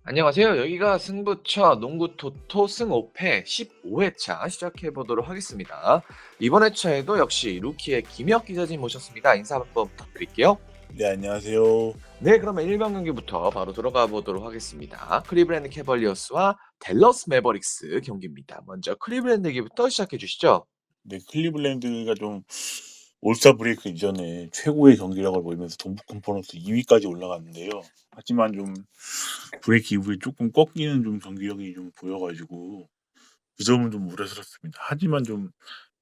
안녕하세요. 여기가 승부처 농구 토토 승 5패 15회차 시작해 보도록 하겠습니다. 이번 회차에도 역시 루키의 김혁 기자님 모셨습니다. 인사 한번 부탁드릴게요. 네, 안녕하세요. 네, 그러면 1번 경기부터 바로 들어가 보도록 하겠습니다. 클리브랜드 캐벌리어스와 댈러스 매버릭스 경기입니다. 먼저 클리브랜드 얘기부터 시작해 주시죠. 네, 클리블랜드가 좀 올스타 브레이크 이전에 최고의 경기력을 보이면서 동부 컨퍼런스 2 위까지 올라갔는데요. 하지만 좀 브레이크 이후에 조금 꺾이는 좀 경기력이 좀 보여 가지고 그 점은 좀 우려스럽습니다. 하지만 좀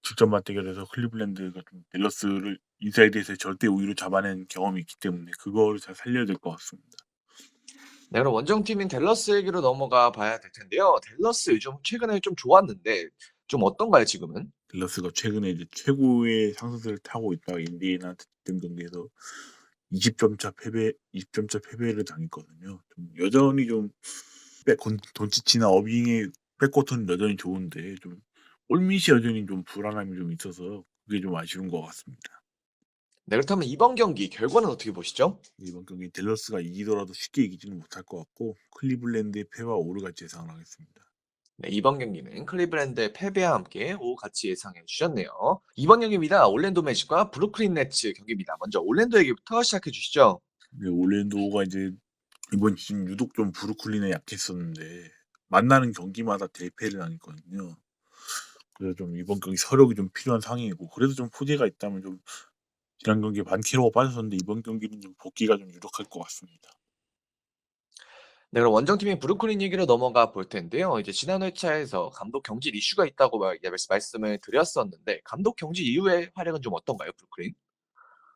직접 맞대결에서 클리블랜드가 좀 댈러스를 인사이드에서 절대 우위로 잡아낸 경험이 있기 때문에 그거를 잘 살려야 될 것 같습니다. 네, 그럼 원정팀인 댈러스 얘기로 넘어가 봐야 될 텐데요. 댈러스 요즘 최근에 좀 좋았는데 좀 어떤가요, 지금은? 댈러스가 최근에 이제 최고의 상승세를 타고 있다가 인디애나한테 득점 경기에서 20점 차 패배를 당했거든요. 좀 여전히 좀 백 건 돈치치나 어빙의 백코트는 여전히 좋은데 좀 골밑이 여전히 좀 불안함이 좀 있어서 그게 좀 아쉬운 것 같습니다. 네, 그렇다면 이번 경기 결과는 어떻게 보시죠? 이번 경기 댈러스가 이기더라도 쉽게 이기지는 못할 것 같고 클리블랜드의 패와 오를 같이 예상을 하겠습니다. 네, 이번 경기는 클리브랜드의 패배와 함께 오 같이 예상해 주셨네요. 이번 경기입니다. 올랜도 매직과 브루클린 네츠 경기입니다. 먼저 올랜도 얘기부터 시작해 주시죠. 네, 올랜도가 이제 이번 시즌 유독 좀 브루클린에 약했었는데 만나는 경기마다 대패를 당했거든요. 그래서 좀 이번 경기 서력이 좀 필요한 상황이고 그래도 좀 호재가 있다면 좀 지난 경기에 반키로가 빠졌었는데 이번 경기는 좀 복귀가 좀 유력할 것 같습니다. 네, 그럼 원정팀인 브루클린 얘기로 넘어가 볼 텐데요. 이제 지난 회차에서 감독 경질 이슈가 있다고 말씀을 드렸었는데 감독 경질 이후의 활약은 좀 어떤가요, 브루클린?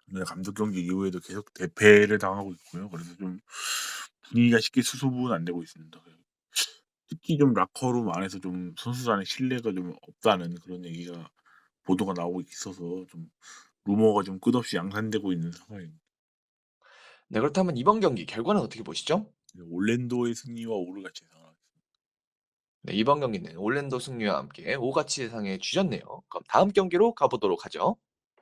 네, 감독 경기 이후에도 계속 대패를 당하고 있고요. 그래서 좀 분위기가 쉽게 수습은 안 되고 있습니다. 특히 좀 라커룸 안에서 좀 선수 간의 신뢰가 좀 없다는 그런 얘기가 보도가 나오고 있어서 좀 루머가 좀 끝없이 양산되고 있는 상황입니다. 네, 그렇다면 이번 경기 결과는 어떻게 보시죠? 네, 올랜도의 승리와 오를 같이 예상하겠습니다. 네, 이번 경기는 올랜도 승리와 함께 오 같이 예상해 주셨네요. 그럼 다음 경기로 가보도록 하죠.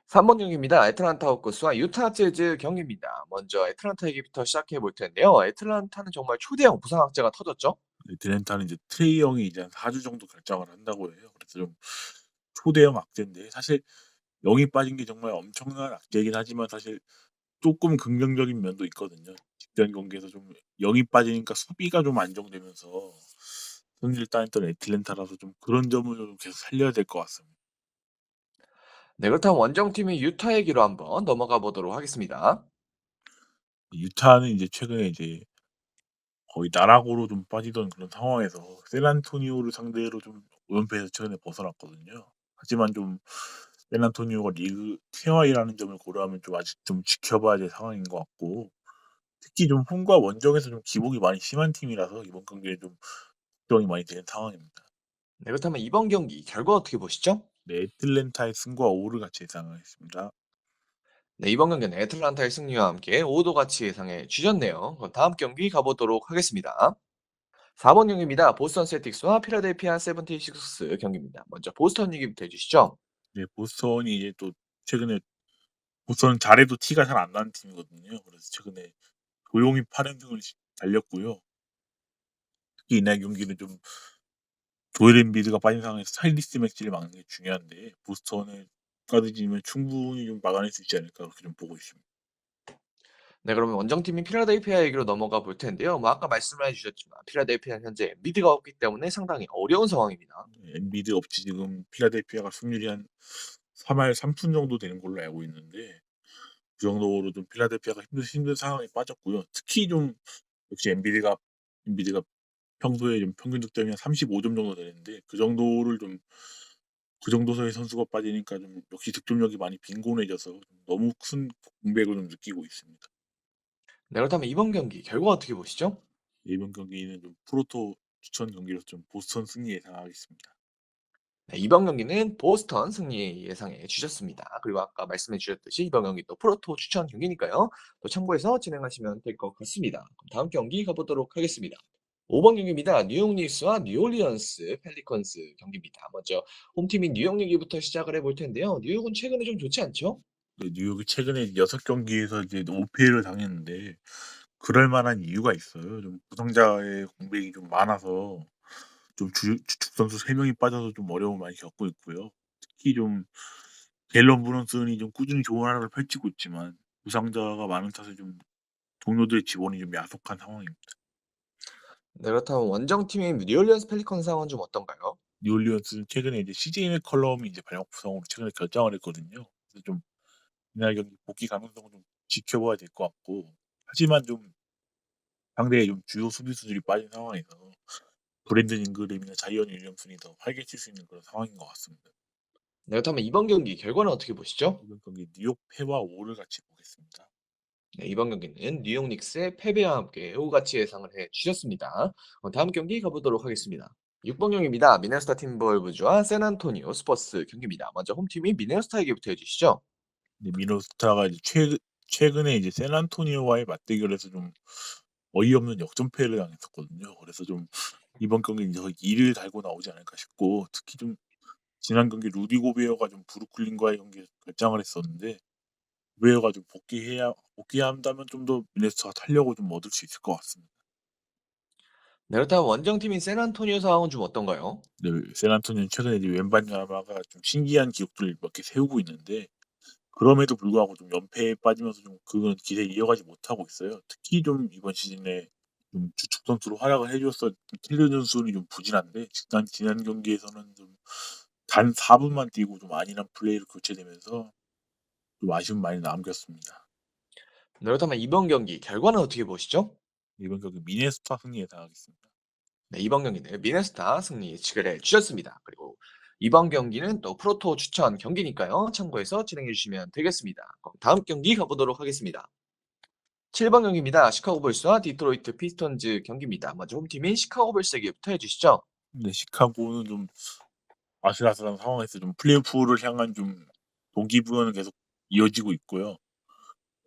3번 경기입니다. 애틀란타 호크스와 유타 재즈 경기입니다. 먼저 애틀란타 얘기부터 시작해 볼 텐데요. 애틀란타는 정말 초대형 부상 확재가 터졌죠. 드랜타는 이제 트레이 영이 이제 한 4주 정도 결장을 한다고 해요. 그래서 좀 초대형 악재인데 사실 영이 빠진 게 정말 엄청난 악재이긴 하지만 사실 쪼끔 긍정적인 면도 있거든요. 직전 경기에서 좀 영이 빠지니까 수비가 좀 안정되면서 승리를 따냈던 애틀랜타라서 좀 그런 점을 좀 계속 살려야 될 것 같습니다. 네, 그렇다면 원정팀인 유타 얘기로 한번 넘어가 보도록 하겠습니다. 유타는 이제 최근에 이제 거의 나락으로 좀 빠지던 그런 상황에서 샌안토니오를 상대로 좀 5 연패에서 최근에 벗어났거든요. 하지만 좀 샌안토니오가 리그 최하위라는 점을 고려하면 좀 아직 좀 지켜봐야 될 상황인 것 같고 특히 좀 홈과 원정에서 좀 기복이 많이 심한 팀이라서 이번 경기에 좀 걱정이 많이 되는 상황입니다. 네, 그렇다면 이번 경기 결과 어떻게 보시죠? 네, 애틀랜타의 승과 오를 같이 예상하겠습니다. 네, 이번 경기는 애틀란타의 승리와 함께 5도 같이 예상해 주셨네요. 그럼 다음 경기 가보도록 하겠습니다. 4번 경기입니다. 보스턴 셀틱스와 필라델피아 세븐티식스 경기입니다. 먼저 보스턴 얘기부터 해주시죠. 네, 보스턴이 이제 또 최근에 보스턴은 잘해도 티가 잘 안 나는 팀이거든요. 그래서 최근에 조용히 8연승을 달렸고요. 특히 이날 경기는 좀 조엘 em비드가 빠진 상황에서 타이리스 맥시를 막는 게 중요한데 보스턴을 까드지면 충분히 좀 막아낼 수 있지 않을까 그렇게 좀 보고 있습니다. 네, 그러면 원정팀인 필라델피아 얘기로 넘어가 볼 텐데요. 뭐 아까 말씀해 주셨지만 필라델피아는 현재 엔비드가 없기 때문에 상당히 어려운 상황입니다. 엔비드 없이 지금 필라델피아가 승률이 한 3할 3푼 정도 되는 걸로 알고 있는데 그 정도로 좀 필라델피아가 힘든 상황에 빠졌고요. 특히 좀 역시 엔비드가 평소에 좀 평균 득점이 한 35점 정도 되는데 그 정도 선의 선수가 빠지니까 좀 역시 득점력이 많이 빈곤해져서 좀 너무 큰 공백을 좀 느끼고 있습니다. 네, 그렇다면 이번 경기 결과 어떻게 보시죠? 이번 경기는 좀 프로토 추천 경기로서 좀 보스턴 승리 예상하겠습니다. 네, 이번 경기는 보스턴 승리 예상해 주셨습니다. 그리고 아까 말씀해 주셨듯이 이번 경기 또 프로토 추천 경기니까요. 또 참고해서 진행하시면 될 것 같습니다. 그럼 다음 경기 가보도록 하겠습니다. 5번 경기입니다. 뉴욕 니스와 뉴올리언스 펠리컨스 경기입니다. 먼저 홈팀인 뉴욕 얘기부터 시작을 해볼 텐데요. 뉴욕은 최근에 좀 좋지 않죠? 네, 뉴욕이 최근에 6 경기에서 이제 5 패를 당했는데 그럴 만한 이유가 있어요. 좀 부상자의 공백이 좀 많아서 좀 주축 선수 3 명이 빠져서 좀 어려움을 많이 겪고 있고요. 특히 좀 갤런 브런슨이 좀 꾸준히 좋은 활약을 펼치고 있지만 부상자가 많은 탓에 좀 동료들의 지원이 좀 야속한 상황입니다. 네, 그렇다면 원정팀인 뉴올리언스 펠리컨 상황은 좀 어떤가요? 뉴올리언스는 최근에 이제 CJ 맥컬럼이 이제 발목 부상으로 최근에 결장을 했거든요. 그래서 좀 이날 경기 복귀 가능성을 좀 지켜봐야 될 것 같고, 하지만 좀 상대의 좀 주요 수비수들이 빠진 상황에서 브랜든 잉그램이나 자이언 윌리엄슨이 더 활개칠 수 있는 그런 상황인 것 같습니다. 네, 그렇다면 이번 경기 결과는 어떻게 보시죠? 이번 경기 뉴욕 패와 오를 같이 보겠습니다. 네, 이번 경기는 뉴욕 닉스의 패배와 함께 오같이 예상을 해 주셨습니다. 다음 경기 가보도록 하겠습니다. 6번 경기입니다. 미네소타 팀버울브즈와 샌안토니오 스퍼스 경기입니다. 먼저 홈팀이 미네소타에게부터 해주시죠. 근데 미네소타가 이제 최근에 이제 샌안토니오와의 맞대결에서 좀 어이없는 역전패를 당했었거든요. 그래서 좀 이번 경기는 저 2를 달고 나오지 않을까 싶고, 특히 좀 지난 경기 루디 고베어가 좀 브루클린과의 경기에서 결장을 했었는데, 고베어가 좀 복귀한다면 좀 더 미네소타가 탄력을 좀 얻을 수 있을 것 같습니다. 네, 그렇다면 원정팀인 샌안토니오 상황은 좀 어떤가요? 네, 샌안토니오는 최근에 이제 웬반야마가 좀 신기한 기록들을 몇 개 세우고 있는데, 그럼에도 불구하고 좀 연패에 빠지면서 좀 그건 기세를 이어가지 못하고 있어요. 특히 좀 이번 시즌에 좀 주축 선수로 활약을 해 줬었던 킬러 존슨이 좀 부진한데, 지난 경기에서는 좀 단 4 분만 뛰고 좀 안일한 플레이로 교체되면서 좀 아쉬움 많이 남겼습니다. 네, 그렇다면 이번 경기 결과는 어떻게 보시죠? 이번 경기 미네소타 승리 예상하겠습니다. 네, 이번 경기는 미네소타 승리 예측을 해 주셨습니다. 그리고 이번 경기는 또 프로토 추천 경기니까요. 참고해서 진행해 주시면 되겠습니다. 그럼 다음 경기 가보도록 하겠습니다. 7번 경기입니다. 시카고 불스와 디트로이트 피스톤즈 경기입니다. 먼저 홈팀인 시카고 불스에게부터 해주시죠. 근데 시카고는 좀 아슬아슬한 상황에서 좀 플레이오프를 향한 좀 동기부여는 계속 이어지고 있고요.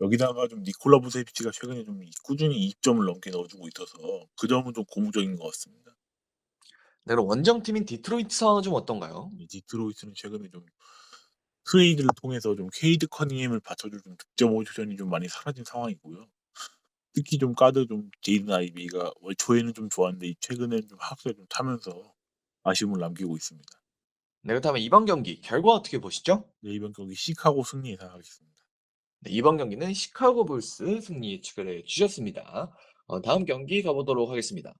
여기다가 좀 니콜라 부세비치가 최근에 좀 꾸준히 20 점을 넘게 넣어주고 있어서 그 점은 좀 고무적인 것 같습니다. 네, 그럼 원정팀인 디트로이트 상황은 좀 어떤가요? 이 디트로이트는 최근에 좀 트레이드를 통해서 좀 케이드 커닝햄을 받쳐줄 좀 득점 오션이 좀 많이 사라진 상황이고요. 특히 좀 가드 좀 제이든 아이비가 월 초에는 좀 좋았는데 최근에는 좀 하락세를 좀 타면서 아쉬움을 남기고 있습니다. 네, 그렇다면 이번 경기 결과 어떻게 보시죠? 네, 이번 경기 시카고 승리 예상하겠습니다. 네, 이번 경기는 시카고 불스 승리 예측을 해 주셨습니다. 다음 경기 가보도록 하겠습니다.